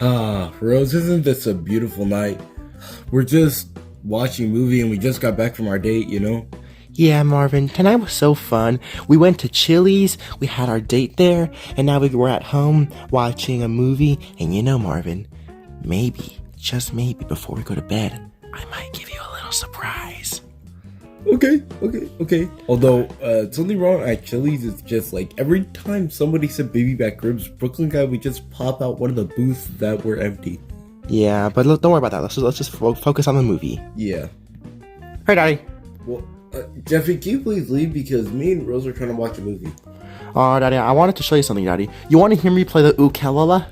Ah, Rose, isn't this a beautiful night? We're just watching a movie and we just got back from our date, you know? Yeah, Marvin, tonight was so fun. We went to Chili's, we had our date there, and now we're at home watching a movie. And you know, Marvin, maybe, just maybe, before we go to bed, I might give you a little surprise. Okay. Although, it's only wrong at Chili's, it's just like every time somebody said baby back ribs, Brooklyn guy would just pop out one of the booths that were empty. Yeah, but don't worry about that. Let's just focus on the movie. Yeah. Hey, Daddy. Well, Jeffy, can you please leave because me and Rose are trying to watch a movie? Oh, Daddy, I wanted to show you something, Daddy. You want to hear me play the ukulele?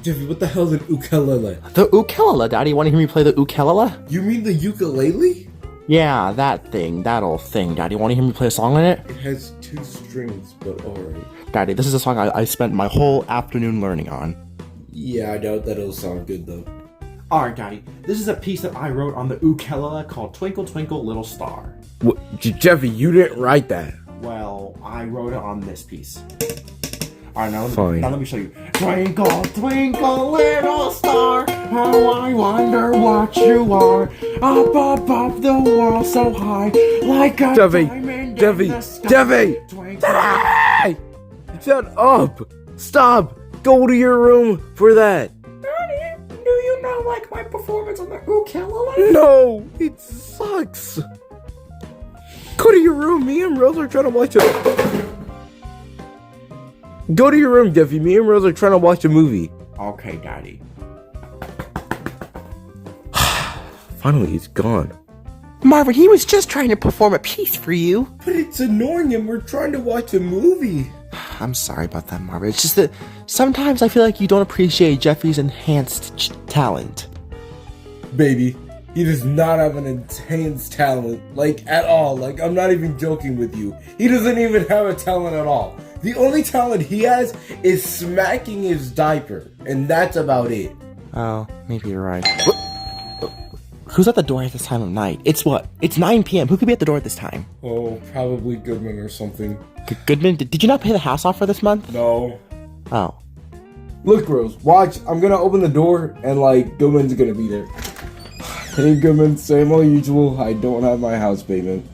Jeffy, what the hell is an ukulele? The ukulele, Daddy. You want to hear me play the ukulele? You mean the ukulele? Yeah, that old thing, Daddy. Want to hear me play a song on it? It has two strings, but alright. Daddy, this is a song I spent my whole afternoon learning on. Yeah, I doubt that'll sound good though. Alright, Daddy. This is a piece that I wrote on the ukulele called Twinkle Twinkle Little Star. What, Jeffy, you didn't write that. Well, I wrote it on this piece. Alright, now let me show you. Twinkle, twinkle, little star, how I wonder what you are. Up above the world so high, like a diamond in the sky. Jeffy! Hey! Shut up! Stop! Go to your room for that! Daddy, do you not like my performance on the ukulele? No! It sucks! Go to your room, me and Rose are trying to watch a... Go to your room, Jeffy. Me and Rose are trying to watch a movie. Okay, Daddy. Finally, he's gone. Marvin, he was just trying to perform a piece for you. But it's annoying and we're trying to watch a movie. I'm sorry about that, Marvin. It's just that sometimes I feel like you don't appreciate Jeffy's enhanced talent. Baby, he does not have an enhanced talent, like, at all. Like, I'm not even joking with you. He doesn't even have a talent at all. The only talent he has is smacking his diaper, and that's about it. Oh, maybe you're right. Who's at the door at this time of night? It's what? It's 9 p.m. Who could be at the door at this time? Oh, probably Goodman or something. Goodman? Did you not pay the house off for this month? No. Oh. Look, Rose, watch. I'm gonna open the door, and, like, Goodman's gonna be there. Hey, Goodman, same old usual. I don't have my house payment.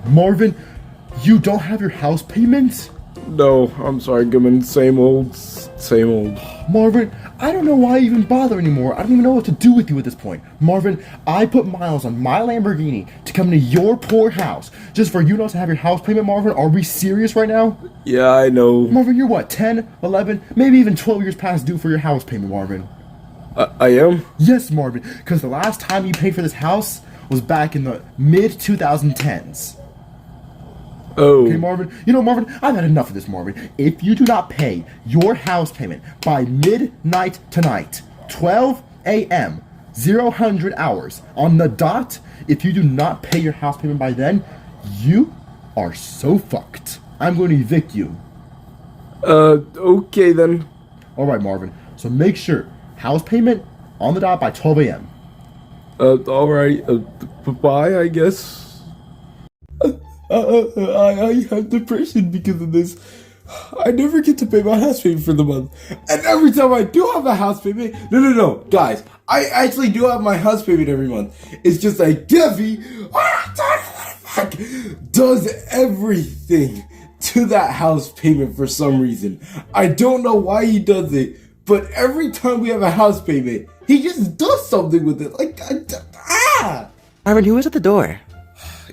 Marvin, you don't have your house payment? No, I'm sorry, Goodman. Same old. Marvin, I don't know why you even bother anymore. I don't even know what to do with you at this point. Marvin, I put miles on my Lamborghini to come to your poor house just for you not to have your house payment, Marvin. Are we serious right now? Yeah, I know. Marvin, you're what, 10, 11, maybe even 12 years past due for your house payment, Marvin? I am? Yes, Marvin, because the last time you paid for this house was back in the mid-2010s. Oh. Okay, Marvin. You know, Marvin, I've had enough of this, Marvin. If you do not pay your house payment by midnight tonight, 12 a.m., 0 hours, on the dot, if you do not pay your house payment by then, you are so fucked. I'm going to evict you. Okay then. Alright, Marvin. So make sure, house payment on the dot by 12 a.m. Alright. Bye, I guess. I have depression because of this. I never get to pay my house payment for the month. And every time I do have a house payment... No, guys. I actually do have my house payment every month. It's just like Jeffy does everything to that house payment for some reason. I don't know why he does it, but every time we have a house payment, he just does something with it. Like, Marvin, who was at the door?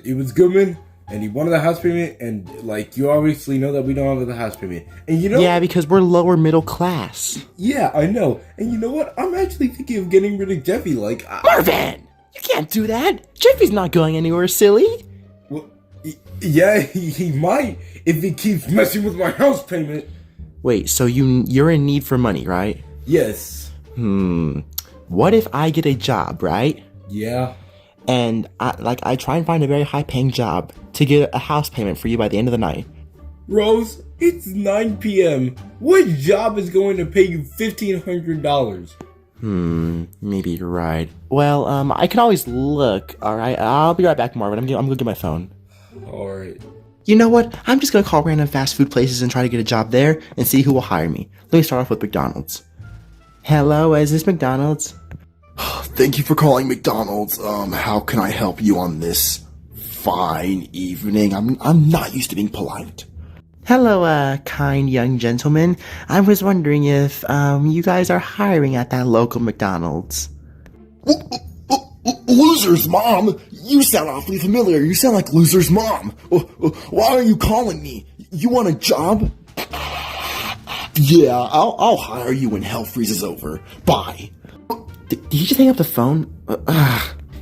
It was Goodman. And he wanted the house payment, and, like, you obviously know that we don't have the house payment. And you know... Yeah, because we're lower middle class. Yeah, I know. And you know what? I'm actually thinking of getting rid of Jeffy, like... Marvin! You can't do that! Jeffy's not going anywhere, silly! Well, yeah, he might, if he keeps messing with my house payment. Wait, so you're in need for money, right? Yes. What if I get a job, right? Yeah. And I try and find a very high-paying job to get a house payment for you by the end of the night. Rose, it's 9 p.m. What job is going to pay you $1,500? Maybe you're right. Well, I can always look, alright? I'll be right back, Marvin. I'm gonna get my phone. Alright. You know what? I'm just gonna call random fast food places and try to get a job there and see who will hire me. Let me start off with McDonald's. Hello, is this McDonald's? Thank you for calling McDonald's. How can I help you on this fine evening? I'm not used to being polite. Hello, kind young gentleman. I was wondering if, you guys are hiring at that local McDonald's. Loser's mom? You sound awfully familiar. You sound like Loser's mom. Why are you calling me? You want a job? Yeah, I'll hire you when hell freezes over. Bye. Did he just hang up the phone?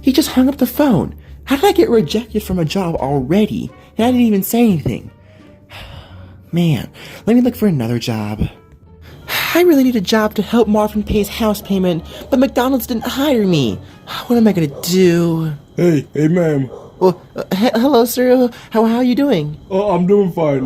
He just hung up the phone. How did I get rejected from a job already? And I didn't even say anything. Man, let me look for another job. I really need a job to help Marvin pay his house payment, but McDonald's didn't hire me. What am I gonna do? Hey, ma'am. Well, hello, sir. How are you doing? Oh, I'm doing fine.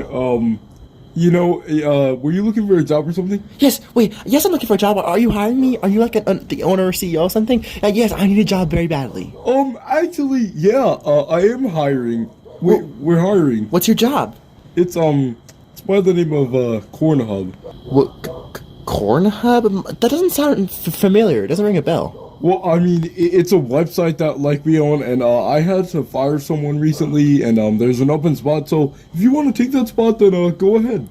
Were you looking for a job or something? Yes, wait. Yes, I'm looking for a job. Are you hiring me? Are you like the owner or CEO or something? Yes, I need a job very badly. Actually, yeah. I am hiring. We're hiring. What's your job? It's by the name of Corn Hub. What? Corn Hub? That doesn't sound familiar. It doesn't ring a bell. Well, I mean, it's a website that we own, and I had to fire someone recently, and there's an open spot. So if you want to take that spot, then go ahead.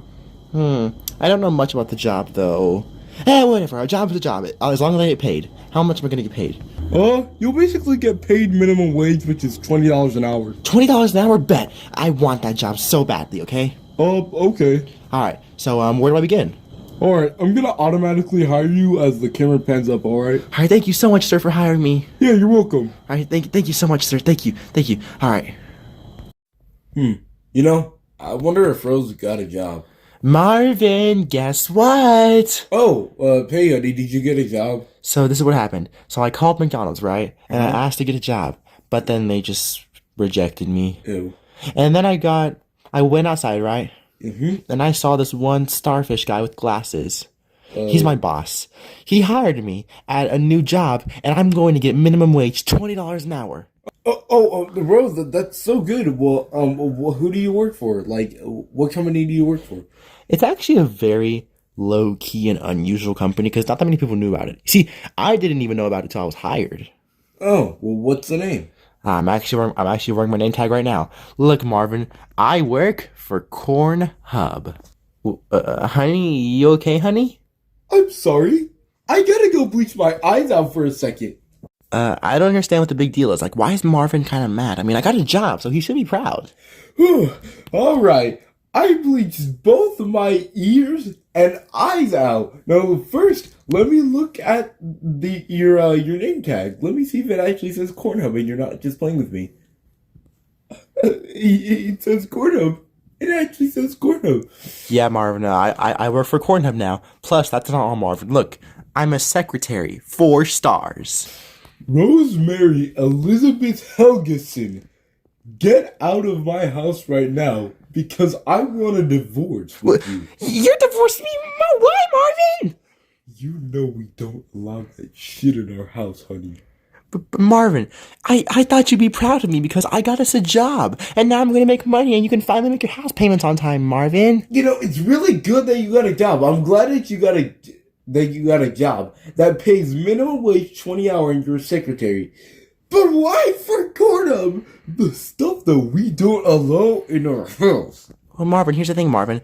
I don't know much about the job though. Whatever. A job is a job. As long as I get paid. How much am I gonna get paid? You'll basically get paid minimum wage, which is $20 an hour. $20 an hour? Bet. I want that job so badly. Okay. Okay. All right. So where do I begin? Alright, I'm gonna automatically hire you as the camera pans up, alright? Alright, thank you so much, sir, for hiring me. Yeah, you're welcome. Alright, thank you so much, sir. Thank you. Alright. You know, I wonder if Rose got a job. Marvin, guess what? Oh, hey, honey, did you get a job? So this is what happened. So I called McDonald's, right? And I asked to get a job. But then they just rejected me. Ew. And then I went outside, right? Mm-hmm. And I saw this one starfish guy with glasses. He's my boss. He hired me at a new job, and I'm going to get minimum wage, $20 an hour. Rose, that's so good. Well, who do you work for? Like, what company do you work for? It's actually a very low-key and unusual company because not that many people knew about it. See, I didn't even know about it till I was hired. Oh, well, what's the name? I'm actually wearing my name tag right now. Look, Marvin, I work for Corn Hub. Honey, you okay, honey? I'm sorry. I gotta go bleach my eyes out for a second. I don't understand what the big deal is. Like, why is Marvin kind of mad? I mean, I got a job, so he should be proud. Alright, I bleached both my ears and eyes out. Now, first, let me look at your name tag. Let me see if it actually says Corn Hub and you're not just playing with me. It says Corn Hub. It actually says Corn Hub. Yeah, Marvin, I work for Corn Hub now. Plus, that's not all, Marvin. Look, I'm a secretary. 4 stars. Rosemary Elizabeth Helgeson, get out of my house right now because I want a divorce with you. You're divorcing me? Why, Marvin? You know we don't allow that shit in our house, honey. But Marvin, I thought you'd be proud of me because I got us a job, and now I'm going to make money, and you can finally make your house payments on time, Marvin. You know, it's really good that you got a job. I'm glad that you got a job that pays minimum wage 20 hours and you're a secretary. But why for Corn Hub? The stuff that we don't allow in our house. Well, Marvin, here's the thing, Marvin.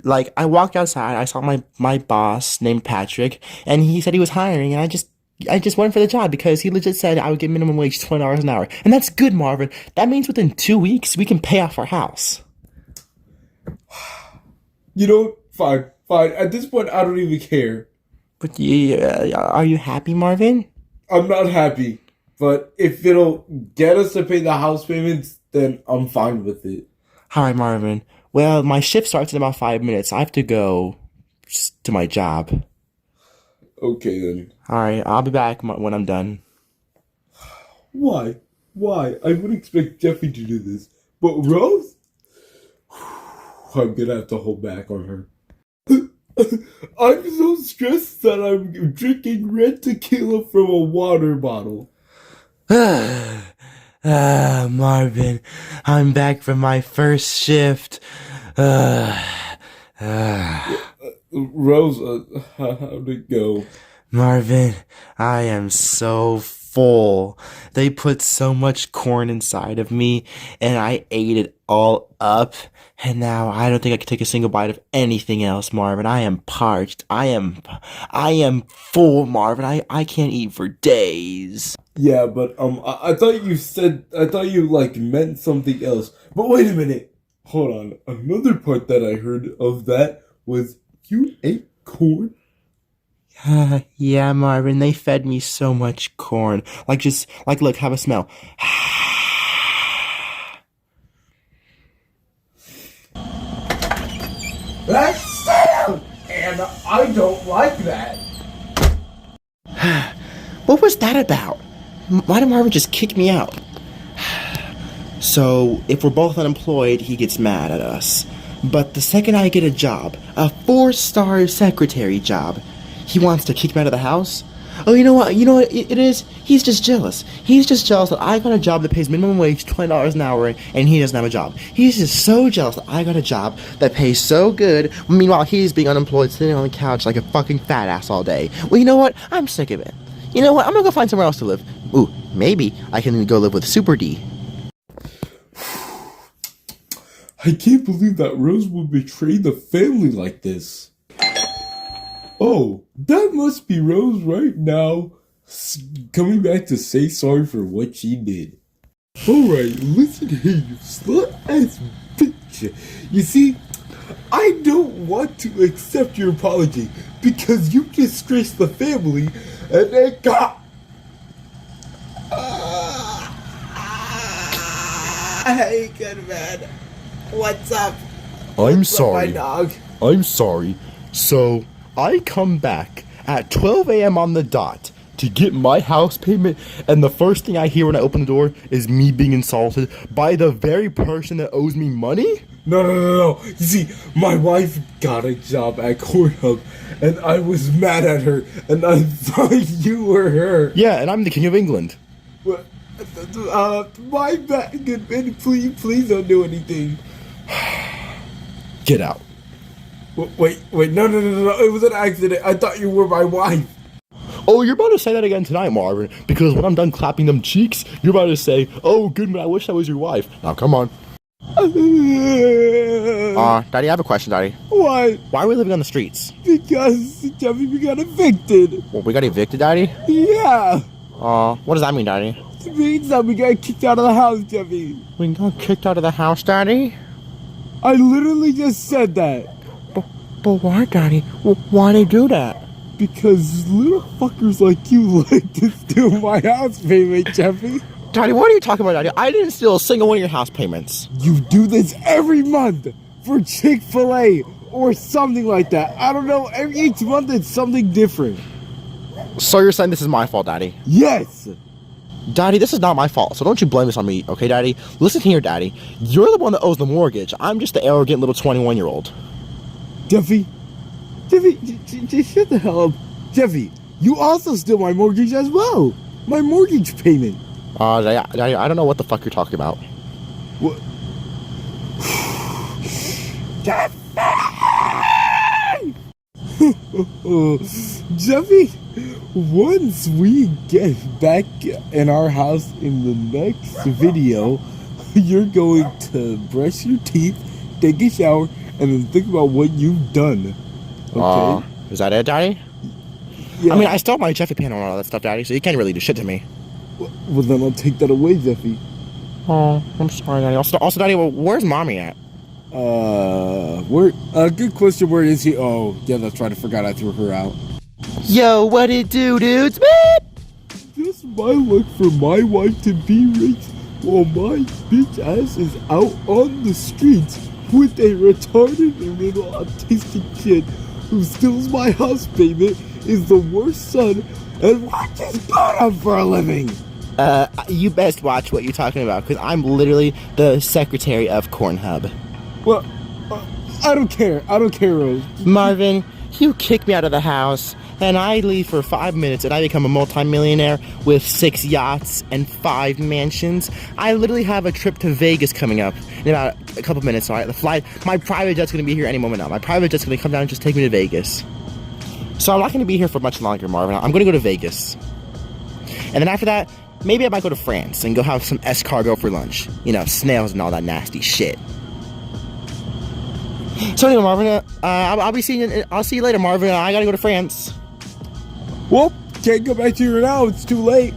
Like, I walked outside, I saw my boss named Patrick, and he said he was hiring, and I just went for the job because he legit said I would get minimum wage $20 an hour. And that's good, Marvin. That means within 2 weeks, we can pay off our house. You know, fine. At this point, I don't even care. But are you happy, Marvin? I'm not happy. But if it'll get us to pay the house payments, then I'm fine with it. All right, Marvin. Well, my shift starts in about 5 minutes. I have to go to my job. Okay, then. All right, I'll be back when I'm done. Why? I wouldn't expect Jeffy to do this. But Rose? I'm gonna have to hold back on her. I'm so stressed that I'm drinking red tequila from a water bottle. Marvin, I'm back from my first shift. Rose, how'd it go? Marvin, I am so full. They put so much corn inside of me, and I ate it all up. And now I don't think I can take a single bite of anything else, Marvin. I am parched. I am full, Marvin. I can't eat for days. Yeah, but I thought you like meant something else. But wait a minute. Hold on. Another part that I heard of that was you ate corn. Yeah, Marvin, they fed me so much corn. Look, have a smell. That's sound, and I don't like that. What was that about? Why did Marvin just kick me out? So, if we're both unemployed, he gets mad at us. But the second I get a job, a 4-star secretary job, he wants to kick me out of the house? Oh, you know what it is? He's just jealous. He's just jealous that I got a job that pays minimum wage $20 an hour and he doesn't have a job. He's just so jealous that I got a job that pays so good, meanwhile he's being unemployed, sitting on the couch like a fucking fat ass all day. Well, you know what? I'm sick of it. You know what? I'm gonna go find somewhere else to live. Ooh, maybe I can go live with Super D. I can't believe that Rose would betray the family like this. Oh, that must be Rose right now, coming back to say sorry for what she did. Alright, listen here, you slut-ass bitch. You see, I don't want to accept your apology because you disgraced the family and they got... Hey, good man. What's up? I'm sorry. My dog. I'm sorry. So, I come back at 12 a.m. on the dot to get my house payment, and the first thing I hear when I open the door is me being insulted by the very person that owes me money? No. You see, my wife got a job at Cornhub, and I was mad at her, and I thought you were her. Yeah, and I'm the King of England. My bad, good man. Please don't do anything. Get out. Wait, no. It was an accident. I thought you were my wife. Oh, you're about to say that again tonight, Marvin, because when I'm done clapping them cheeks, you're about to say, oh, Goodman, I wish I was your wife. Now, come on. Daddy, I have a question, Daddy. What? Why are we living on the streets? Because, Jeffy, we got evicted. Well, we got evicted, Daddy? Yeah. What does that mean, Daddy? It means that we got kicked out of the house, Jeffy. We got kicked out of the house, Daddy? I literally just said that. But why, Daddy? Why'd they do that? Because little fuckers like you like to steal my house payment, Jeffy. Daddy, what are you talking about, Daddy? I didn't steal a single one of your house payments. You do this every month for Chick-fil-A or something like that. I don't know. Each month it's something different. So you're saying this is my fault, Daddy? Yes. Daddy, this is not my fault, so don't you blame this on me, okay, Daddy? Listen here, Daddy. You're the one that owes the mortgage. I'm just the arrogant little 21-year-old. Jeffy, just shut the hell up. Jeffy, you also steal my mortgage as well. My mortgage payment. Daddy, I don't know what the fuck you're talking about. What? Jeffy, once we get back in our house in the next video, you're going to brush your teeth, take a shower, and then think about what you've done. Okay? Is that it, Daddy? Yeah. I mean, I stole my Jeffy panel and all that stuff, Daddy, so you can't really do shit to me. Well, then I'll take that away, Jeffy. Oh, I'm sorry, Daddy. Also, Daddy, well, where's Mommy at? Good question. Where is he? Oh, yeah, that's right. I forgot I threw her out. Yo, what it do, dudes? Just my luck for my wife to be rich while my bitch ass is out on the streets with a retarded little autistic kid who steals my house payment, is the worst son, and watches porn for a living. You best watch what you're talking about, because I'm literally the secretary of Cornhub. Well, I don't care. I don't care, Rose. Marvin, you kick me out of the house, and I leave for 5 minutes, and I become a multimillionaire with 6 yachts and 5 mansions. I literally have a trip to Vegas coming up in about a couple minutes, alright? The flight, my private jet's gonna be here any moment now. My private jet's gonna come down and just take me to Vegas. So I'm not going to be here for much longer, Marvin. I'm going to go to Vegas. And then after that, maybe I might go to France and go have some escargot for lunch. You know, snails and all that nasty shit. So anyway, Marvin, I'll see you later, Marvin. I gotta go to France. Well, can't go back to you now. It's too late.